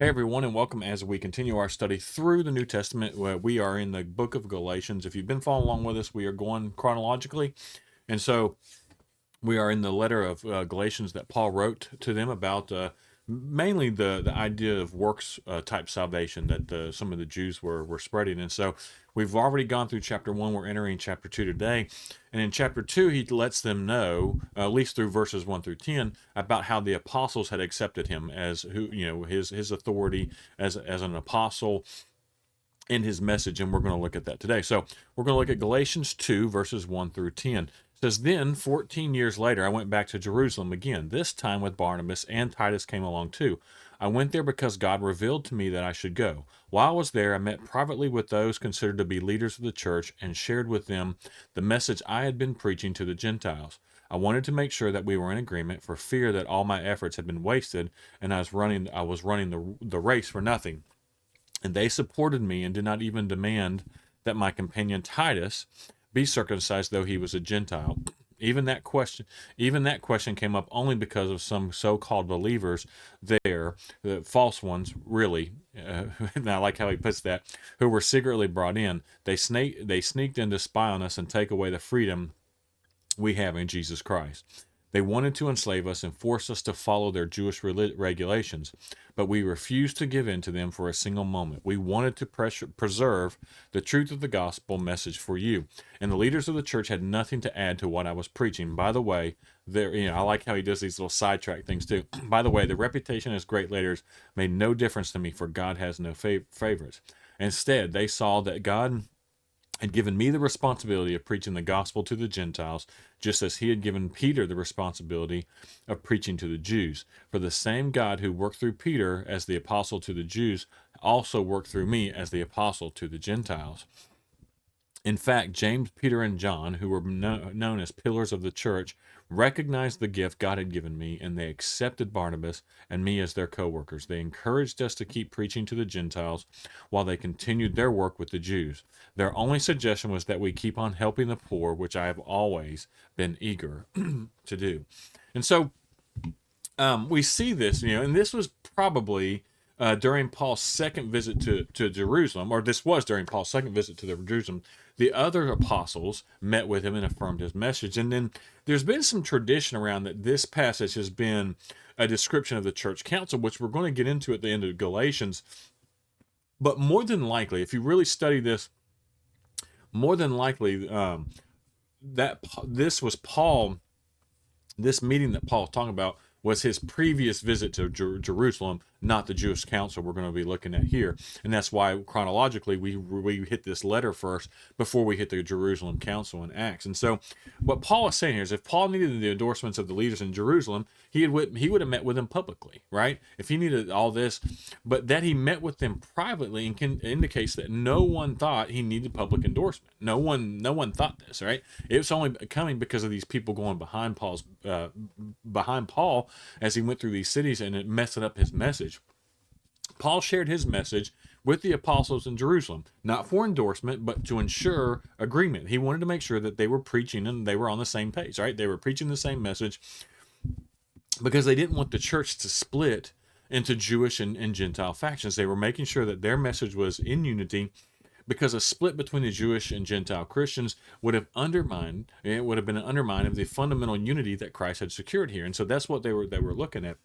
Hey everyone, and welcome as we continue our study through the New Testament. We are in the book of Galatians. If you've been following along with us, we are going chronologically. And so we are in the letter of Galatians that Paul wrote to them about mainly the idea of works type salvation that some of the Jews were spreading. And so we've already gone through chapter 1. We're entering chapter 2 today. And in chapter 2, he lets them know, at least through verses 1 through 10, about how the apostles had accepted him as his authority as an apostle in his message, and we're going to look at that today. So we're going to look at Galatians 2, verses 1 through 10. It says, Then 14 years later, I went back to Jerusalem again, this time with Barnabas, and Titus came along too. I went there because God revealed to me that I should go. While I was there, I met privately with those considered to be leaders of the church and shared with them the message I had been preaching to the Gentiles. I wanted to make sure that we were in agreement for fear that all my efforts had been wasted and I was running the race for nothing. And they supported me and did not even demand that my companion Titus be circumcised, though he was a Gentile. Even that question came up only because of some so-called believers there, the false ones, really. And I like how he puts that, who were secretly brought in. They sneaked in to spy on us and take away the freedom we have in Jesus Christ. They wanted to enslave us and force us to follow their Jewish regulations, but we refused to give in to them for a single moment. We wanted to preserve the truth of the gospel message for you. And the leaders of the church had nothing to add to what I was preaching. By the way, I like how he does these little sidetrack things too. By the way, the reputation as great leaders made no difference to me, for God has no favorites. Instead, they saw that God had given me the responsibility of preaching the gospel to the Gentiles, just as he had given Peter the responsibility of preaching to the Jews. For the same God who worked through Peter as the apostle to the Jews also worked through me as the apostle to the Gentiles. In fact, James, Peter, and John, who were known as pillars of the church, recognized the gift God had given me, and they accepted Barnabas and me as their co workers. They encouraged us to keep preaching to the Gentiles while they continued their work with the Jews. Their only suggestion was that we keep on helping the poor, which I have always been eager to do. And so we see this, and this was probably during Paul's second visit to Jerusalem, or this was during Paul's second visit to Jerusalem. The other apostles met with him and affirmed his message. And then there's been some tradition around that this passage has been a description of the church council, which we're going to get into at the end of Galatians. But more than likely, if you really study this, more than likely that this was Paul, this meeting that Paul's talking about was his previous visit to Jerusalem, not the Jewish council we're going to be looking at here. And that's why chronologically we hit this letter first before we hit the Jerusalem council in Acts. And so what Paul is saying here is, if Paul needed the endorsements of the leaders in Jerusalem, he would have met with them publicly, right? If he needed all this, but that he met with them privately indicates that no one thought he needed public endorsement. No one thought this, right? It was only coming because of these people going behind Paul as he went through these cities, and it messed up his message. Paul shared his message with the apostles in Jerusalem, not for endorsement, but to ensure agreement. He wanted to make sure that they were preaching and they were on the same page, right? They were preaching the same message because they didn't want the church to split into Jewish and Gentile factions. They were making sure that their message was in unity, because a split between the Jewish and Gentile Christians would have been an undermine of the fundamental unity that Christ had secured here. And so that's what they were looking at.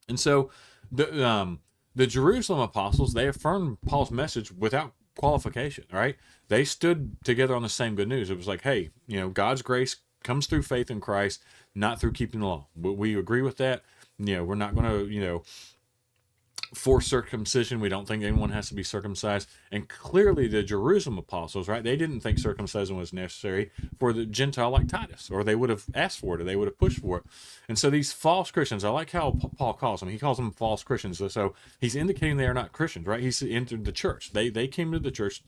And so the Jerusalem apostles, they affirmed Paul's message without qualification, right? They stood together on the same good news. It was like, hey, God's grace comes through faith in Christ, not through keeping the law. We agree with that. We're not going to, for circumcision. We don't think anyone has to be circumcised. And clearly the Jerusalem apostles, right, they didn't think circumcision was necessary for the Gentile like Titus, or they would have asked for it, or they would have pushed for it. And so these false Christians, I like how Paul calls them. He calls them false Christians. So he's indicating they are not Christians, right? He's entered the church. They came to the church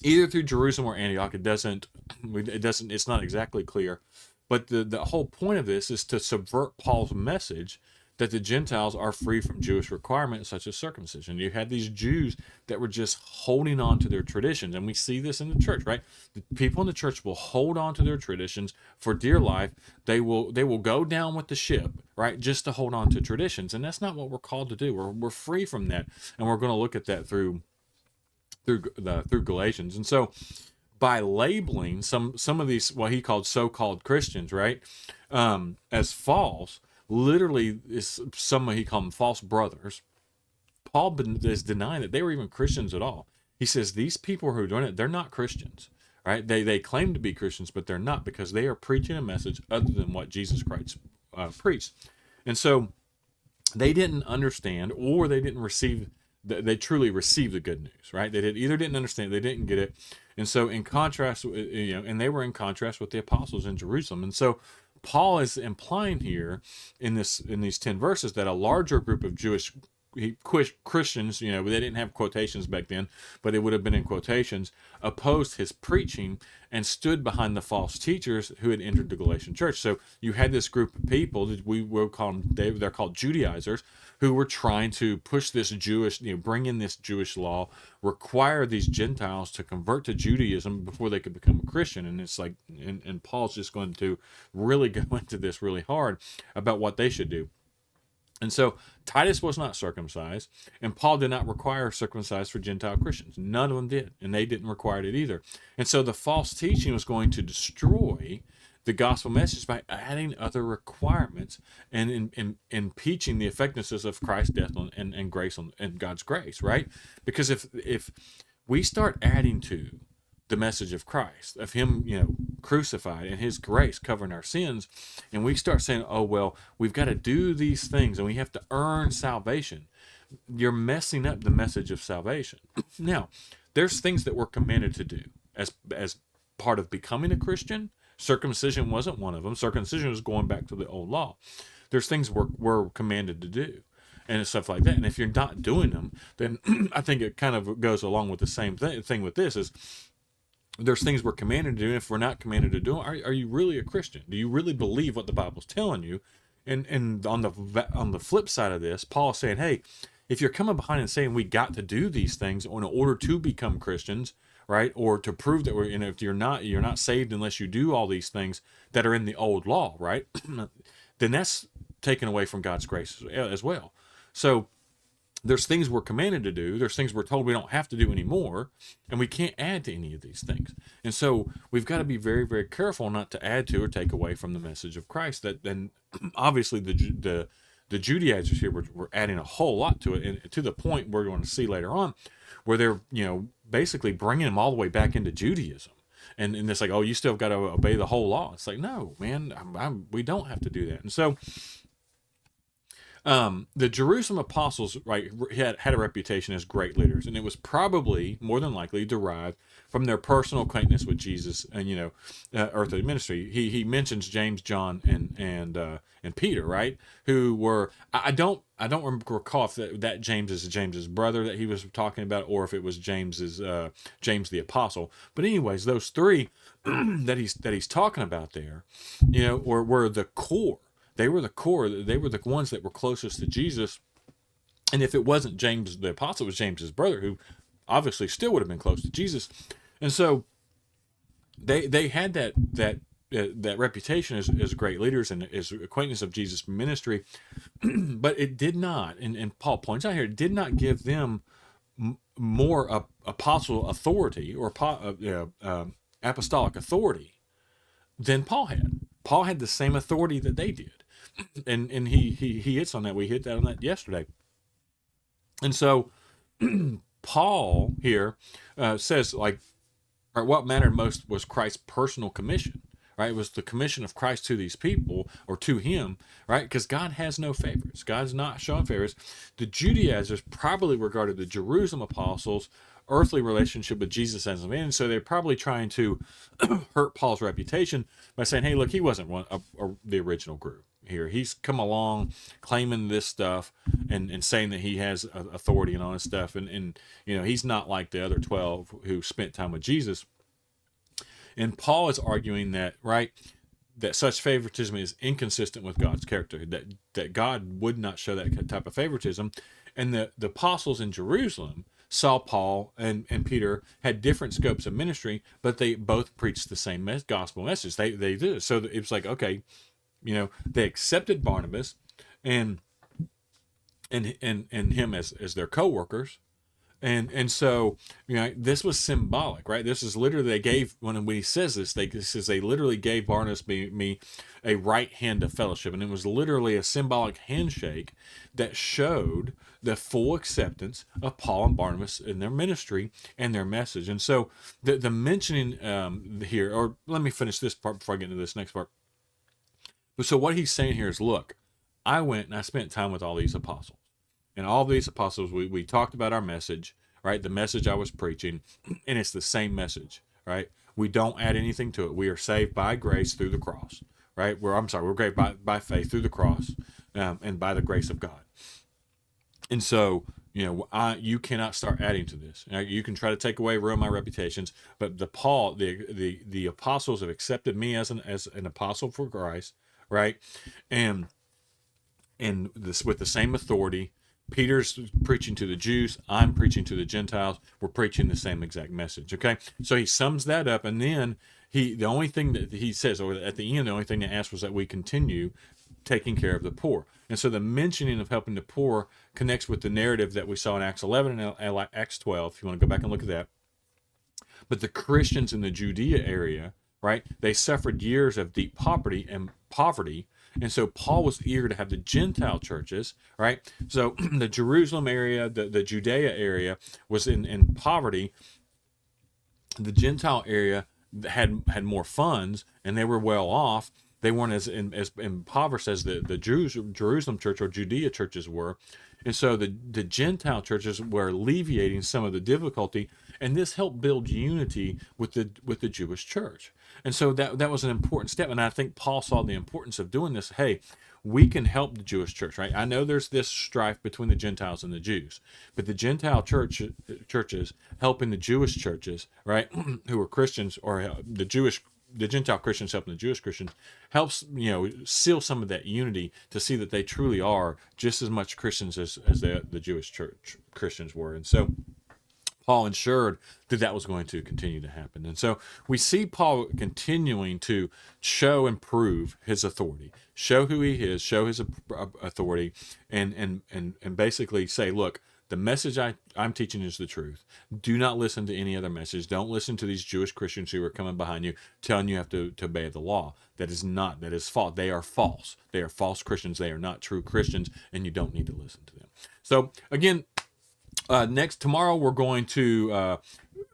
either through Jerusalem or Antioch. It's not exactly clear. But the whole point of this is to subvert Paul's message that the Gentiles are free from Jewish requirements such as circumcision. You had these Jews that were just holding on to their traditions, and we see this in the church, right? The people in the church will hold on to their traditions for dear life. They will go down with the ship, right, just to hold on to traditions, and that's not what we're called to do. We're free from that, and we're going to look at that through Galatians. And so by labeling some of these what he called so-called Christians, right, as false, literally is some he called them false brothers. Paul is denying that they were even Christians at all. He says these people who are doing it, they're not Christians, right? They claim to be Christians, but they're not, because they are preaching a message other than what Jesus Christ preached. And so they didn't understand, or they didn't receive. They truly received the good news, right? They either didn't understand, they didn't get it, and so in contrast, and they were in contrast with the apostles in Jerusalem. And so Paul is implying here in these 10 verses that a larger group of Jewish Christians, they didn't have quotations back then, but it would have been in quotations, opposed his preaching and stood behind the false teachers who had entered the Galatian church. So you had this group of people that we will call them, they're called Judaizers, who were trying to push this Jewish, bring in this Jewish law, require these Gentiles to convert to Judaism before they could become a Christian. And it's like, and Paul's just going to really go into this really hard about what they should do. And so Titus was not circumcised, and Paul did not require circumcised for Gentile Christians. None of them did, and they didn't require it either. And so the false teaching was going to destroy the gospel message by adding other requirements and impeaching the effectiveness of Christ's death and grace and God's grace, right? Because if we start adding to the message of Christ, of him, crucified, and his grace covering our sins, and we start saying, oh, well, we've got to do these things and we have to earn salvation, you're messing up the message of salvation. Now, there's things that we're commanded to do as part of becoming a Christian. Circumcision wasn't one of them. Circumcision was going back to the old law. There's things we're commanded to do and stuff like that. And if you're not doing them, then I think it kind of goes along with the same thing with this is, there's things we're commanded to do. If we're not commanded to do them, are you really a Christian? Do you really believe what the Bible's telling you? And on the flip side of this, Paul's saying, hey, if you're coming behind and saying we got to do these things in order to become Christians, right, or to prove that if you're not saved unless you do all these things that are in the old law, right, then that's taken away from God's grace as well. So there's things we're commanded to do. There's things we're told we don't have to do anymore, and we can't add to any of these things. And so we've got to be very, very careful not to add to or take away from the message of Christ. That then, obviously, the Judaizers here were adding a whole lot to it, and to the point we're going to see later on, where they're basically bringing them all the way back into Judaism. And it's like, oh, you still got to obey the whole law. It's like, no, man, we don't have to do that. And so the Jerusalem apostles, right, had a reputation as great leaders, and it was probably more than likely derived from their personal acquaintance with Jesus and earthly ministry. He mentions James, John, and Peter, right, who were I don't recall if that James is James's brother that he was talking about, or if it was James the apostle. But anyways, those three that he's talking about there, were the core. They were the core. They were the ones that were closest to Jesus. And if it wasn't James the apostle, it was James's brother, who obviously still would have been close to Jesus. And so they had that reputation as great leaders and as acquaintance of Jesus' ministry. But it did not, and Paul points out here, it did not give them more apostle authority or apostolic authority than Paul had. Paul had the same authority that they did. And he hits on that. We hit that on that yesterday. And so Paul here says, like, right, what mattered most was Christ's personal commission, right? It was the commission of Christ to these people, or to him, right? Because God has no favorites. God's not showing favorites. The Judaizers probably regarded the Jerusalem apostles' earthly relationship with Jesus as a man, so they're probably trying to hurt Paul's reputation by saying, hey, look, he wasn't the original group here. He's come along claiming this stuff and saying that he has authority and all this stuff, and he's not like the other 12 who spent time with Jesus. And Paul is arguing that, right, that such favoritism is inconsistent with God's character, that God would not show that type of favoritism. And the apostles in Jerusalem saw Paul and Peter had different scopes of ministry, but they both preached the same gospel message. They did. So it was like, okay, they accepted Barnabas and and him as their co-workers, and so this was symbolic, right? This is literally, they gave, when he says this, they literally gave Barnabas me a right hand of fellowship, and it was literally a symbolic handshake that showed the full acceptance of Paul and Barnabas in their ministry and their message. And so the mentioning here, or let me finish this part before I get into this next part. But so what he's saying here is, look, I went and I spent time with all these apostles. And all these apostles, we talked about our message, right? The message I was preaching, and it's the same message, right? We don't add anything to it. We are saved by grace through the cross, right? We're saved by faith through the cross, and by the grace of God. And so, you cannot start adding to this. Now, you can try to take away, ruin my reputations, but the apostles have accepted me as an apostle for Christ, right? And this with the same authority. Peter's preaching to the Jews. I'm preaching to the Gentiles. We're preaching the same exact message. Okay, so he sums that up, and then the only thing that he says, or at the end, the only thing they asked was that we continue taking care of the poor. And so the mentioning of helping the poor connects with the narrative that we saw in Acts 11 and Acts 12. If you want to go back and look at that. But the Christians in the Judea area, right, they suffered years of deep poverty. And so Paul was eager to have the Gentile churches, right? So the Jerusalem area, the Judea area was in poverty. The Gentile area had more funds, and they were well off. They weren't as impoverished as the Jerusalem church or Judea churches were. And so the Gentile churches were alleviating some of the difficulty, and this helped build unity with the Jewish church. And so that was an important step. And I think Paul saw the importance of doing this. Hey, we can help the Jewish church, right? I know there's this strife between the Gentiles and the Jews, but the Gentile churches helping the Jewish churches, right, who are Christians, or the Gentile Christians helping the Jewish Christians, helps seal some of that unity to see that they truly are just as much Christians as the Jewish church Christians were. And so Paul ensured that was going to continue to happen. And so we see Paul continuing to show and prove his authority, show who he is, show his authority, and basically say, look, the message I'm teaching is the truth. Do not listen to any other message. Don't listen to these Jewish Christians who are coming behind you telling you have to obey the law. That is false. They are false. They are false Christians. They are not true Christians, and you don't need to listen to them. So again, tomorrow we're going to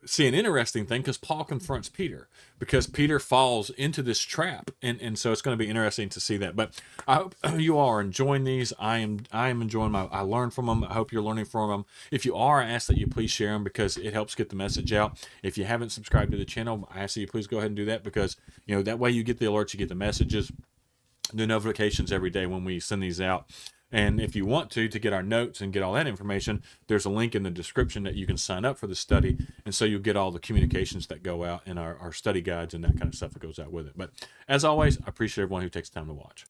see an interesting thing, because Paul confronts Peter, because Peter falls into this trap, and so it's going to be interesting to see that. But I hope you all are enjoying these. I am enjoying I learn from them. I hope you're learning from them. If you are, I ask that you please share them, because it helps get the message out. If you haven't subscribed to the channel, I ask that you please go ahead and do that, because that way you get the alerts, you get the messages, the notifications every day when we send these out. And if you want to get our notes and get all that information, there's a link in the description that you can sign up for the study. And so you'll get all the communications that go out, and our study guides and that kind of stuff that goes out with it. But as always, I appreciate everyone who takes time to watch.